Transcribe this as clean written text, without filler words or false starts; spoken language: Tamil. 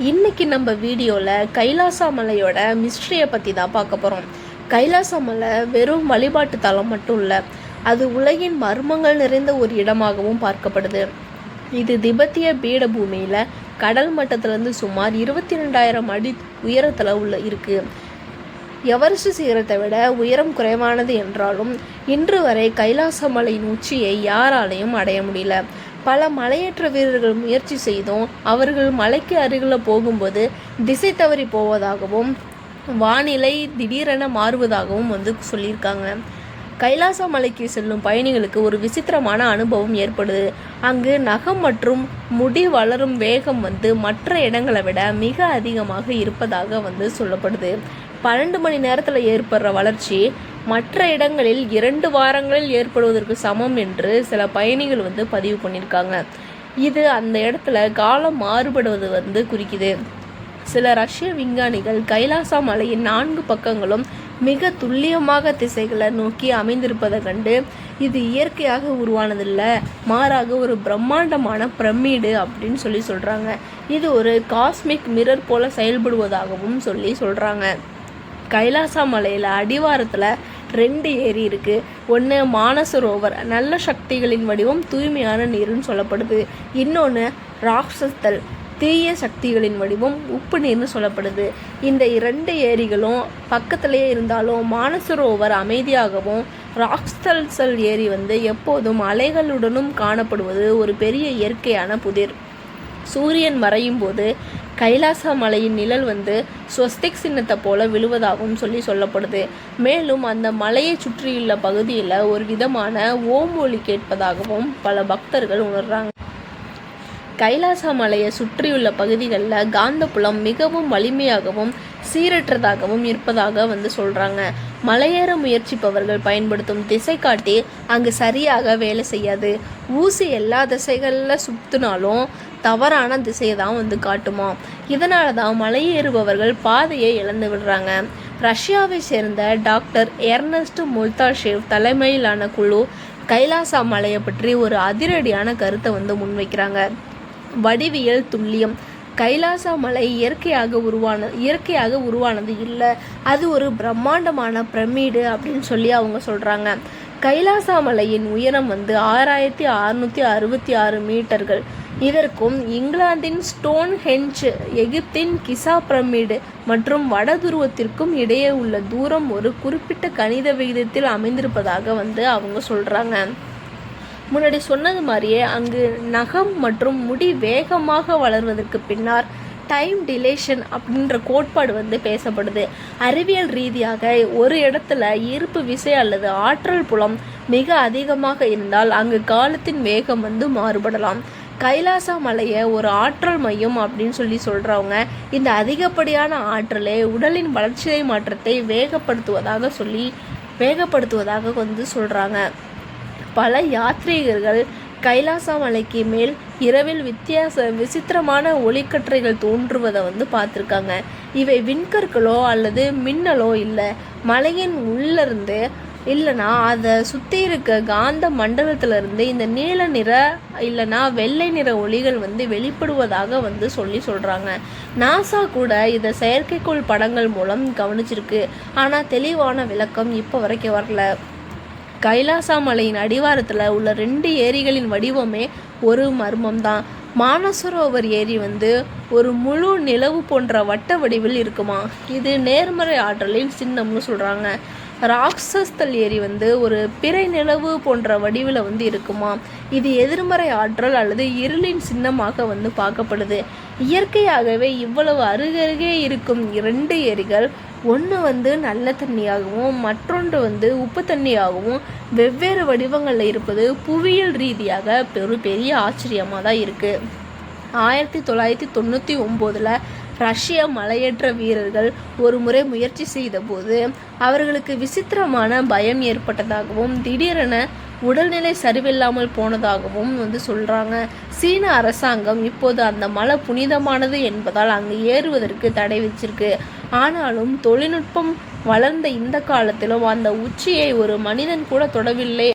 இன்னைக்கு நம்ம வீடியோவில் கைலாசா மலையோட மிஸ்ட்ரியை பற்றி தான் பார்க்க போகிறோம். கைலாசா மலை வெறும் வழிபாட்டு தலம் மட்டும் இல்லை, அது உலகின் மர்மங்கள் நிறைந்த ஒரு இடமாகவும் பார்க்கப்படுது. இது திபெத்திய பீடபூமியில் கடல் மட்டத்திலிருந்து சுமார் 22,000 அடி உயரத்தில் இருக்குது. எவரெஸ்ட் சிகரத்தை விட உயரம் குறைவானது என்றாலும் இன்று வரை கைலாச மலையின் உச்சியை யாராலையும் அடைய முடியல. பல மலையேற்ற வீரர்கள் முயற்சி செய்தும் அவர்கள் மலைக்கு அருகில் போகும்போது திசை தவறி போவதாகவும் வானிலை திடீரென மாறுவதாகவும் சொல்லியிருக்காங்க. கைலாச மலைக்கு செல்லும் பயணிகளுக்கு ஒரு விசித்திரமான அனுபவம் ஏற்படுது. அங்கு நகம் மற்றும் முடி வளரும் வேகம் மற்ற இடங்களை விட மிக அதிகமாக இருப்பதாக சொல்லப்படுது. 12 மணி நேரத்தில் ஏற்படுற வளர்ச்சி மற்ற இடங்களில் 2 வாரங்களில் ஏற்படுவதற்கு சமம் என்று சில பயணிகள் பதிவு பண்ணியிருக்காங்க. இது அந்த இடத்துல காலம் மாறுபடுவது குறிக்குது. சில ரஷ்ய விஞ்ஞானிகள் கைலாசா மலையின் 4 பக்கங்களும் மிக துல்லியமாக திசைகளை நோக்கி அமைந்திருப்பதை கண்டு இது இயற்கையாக உருவானதில்லை, மாறாக ஒரு பிரம்மாண்டமான பிரமிடு அப்படின்னு சொல்கிறாங்க. இது ஒரு காஸ்மிக் மிரர் போல செயல்படுவதாகவும் சொல்கிறாங்க. கைலாசா மலையில் அடிவாரத்தில் 2 ஏரி இருக்குது. ஒன்று மானசரோவர், நல்ல சக்திகளின் வடிவம், தூய்மையான நீர்னு சொல்லப்படுது. இன்னொன்று ராக்சஸ்தல், தீய சக்திகளின் வடிவம், உப்பு நீர்னு சொல்லப்படுது. இந்த 2 ஏரிகளும் பக்கத்திலேயே இருந்தாலும் மானசரோவர் அமைதியாகவும் ராக்ஸ்தல்சல் ஏரி எப்போதும் அலைகளுடனும் காணப்படுவது ஒரு பெரிய இயற்கையான புதிர். சூரியன் மறையும் போது கைலாசா மலையின் நிழல் ஸ்வஸ்திக் சின்னத்தை போல விழுவதாகவும் சொல்லப்படுது. மேலும் அந்த மலையை சுற்றியுள்ள பகுதியில் ஒரு விதமான ஓம் ஒலி கேட்பதாகவும் பல பக்தர்கள் உணர்றாங்க. கைலாசா மலையை சுற்றியுள்ள பகுதிகளில் காந்தப்புலம் மிகவும் வலிமையாகவும் சீரற்றதாகவும் இருப்பதாக சொல்கிறாங்க. மலையேற முயற்சிப்பவர்கள் பயன்படுத்தும் திசை காட்டி அங்கு சரியாக வேலை செய்யாது. ஊசி எல்லா திசைகளில் சுற்றினாலும் தவறான திசையை தான் காட்டுமா. இதனால தான் மலையேறுபவர்கள் பாதையை இழந்து விடுறாங்க. ரஷ்யாவை சேர்ந்த டாக்டர் எர்னஸ்ட் மொல்தாஷேவ் தலைமையிலான குழு கைலாசா மலையை பற்றி ஒரு அதிரடியான கருத்தை முன்வைக்கிறாங்க. வடிவியல் துல்லியம். கைலாசா மலை இயற்கையாக உருவானது இல்லை, அது ஒரு பிரம்மாண்டமான பிரமிடு அப்படின்னு அவங்க சொல்கிறாங்க. கைலாசா மலையின் உயரம் 6,666 மீட்டர்கள். இதற்கும் இங்கிலாந்தின் ஸ்டோன் ஹெஞ்ச், எகிப்தின் கிசா பிரமிடு மற்றும் வட துருவத்திற்கும் இடையே உள்ள தூரம் ஒரு குறிப்பிட்ட கணித விகிதத்தில் அமைந்திருப்பதாக அவங்க சொல்கிறாங்க. முன்னாடி சொன்னது மாதிரியே அங்கு நகம் மற்றும் முடி வேகமாக வளர்வதற்கு பின்னர் டைம் டிலேஷன் அப்படின்ற கோட்பாடு பேசப்படுது. அறிவியல் ரீதியாக ஒரு இடத்துல ஈர்ப்பு விசை அல்லது ஆற்றல் புலம் மிக அதிகமாக இருந்தால் அங்கு காலத்தின் வேகம் மாறுபடலாம். கைலாசா மலையை ஒரு ஆற்றல் மையம் அப்படின்னு சொல்கிறவங்க இந்த அதிகப்படியான ஆற்றலை உடலின் வளர்ச்சிதை மாற்றத்தை வேகப்படுத்துவதாக சொல்கிறாங்க. பல யாத்ரீகர்கள் கைலாசா மலைக்கு மேல் இரவில் விசித்திரமான ஒளிக்கற்றைகள் தோன்றுவதை பார்த்துருக்காங்க. இவை விண்கற்களோ அல்லது மின்னலோ இல்லை, மலையின் உள்ளிருந்து இல்லைனா அதை சுற்றி இருக்க காந்த மண்டலத்திலிருந்து இந்த நீல நிற இல்லைனா வெள்ளை நிற ஒளிகள் வெளிப்படுவதாக சொல்கிறாங்க. நாசா கூட இதை செயற்கைக்கோள் படங்கள் மூலம் கவனிச்சிருக்கு. ஆனால் தெளிவான விளக்கம் இப்போ வரைக்கும் வரல. கைலாசா மலையின் அடிவாரத்தில் உள்ள 2 ஏரிகளின் வடிவமே ஒரு மர்மம்தான். மானசரோவர் ஏரி ஒரு முழு நிலவு போன்ற வட்ட வடிவில் இருக்குமா. இது நேர்மறை ஆற்றலின் சின்னம்னு சொல்கிறாங்க. ராக்சஸ்தல் ஏரி ஒரு பிறை நிலவு போன்ற வடிவில் இருக்குமா. இது எதிர்மறை ஆற்றல் அல்லது இருளின் சின்னமாக பார்க்கப்படுது. இயற்கையாகவே இவ்வளவு அருகருகே இருக்கும் 2 ஏரிகள் ஒன்று நல்ல தண்ணியாகவும் மற்றொன்று உப்பு தண்ணியாகவும் வெவ்வேறு வடிவங்களில் இருப்பது புவியியல் ரீதியாக பெரிய ஆச்சரியமாக தான் இருக்குது. 1999 ரஷ்ய மலையேற்ற வீரர்கள் ஒரு முறை முயற்சி செய்த போது அவர்களுக்கு விசித்திரமான பயம் ஏற்பட்டதாகவும் திடீரென உடல்நிலை சரிவில்லாமல் போனதாகவும் சொல்கிறாங்க. சீன அரசாங்கம் இப்போது அந்த மலை புனிதமானது என்பதால் அங்கு ஏறுவதற்கு தடை வச்சிருக்கு. ஆனாலும் தொழில்நுட்பம் வளர்ந்த இந்த காலத்திலும் அந்த உச்சியை ஒரு மனிதன் கூட தொடவில்லை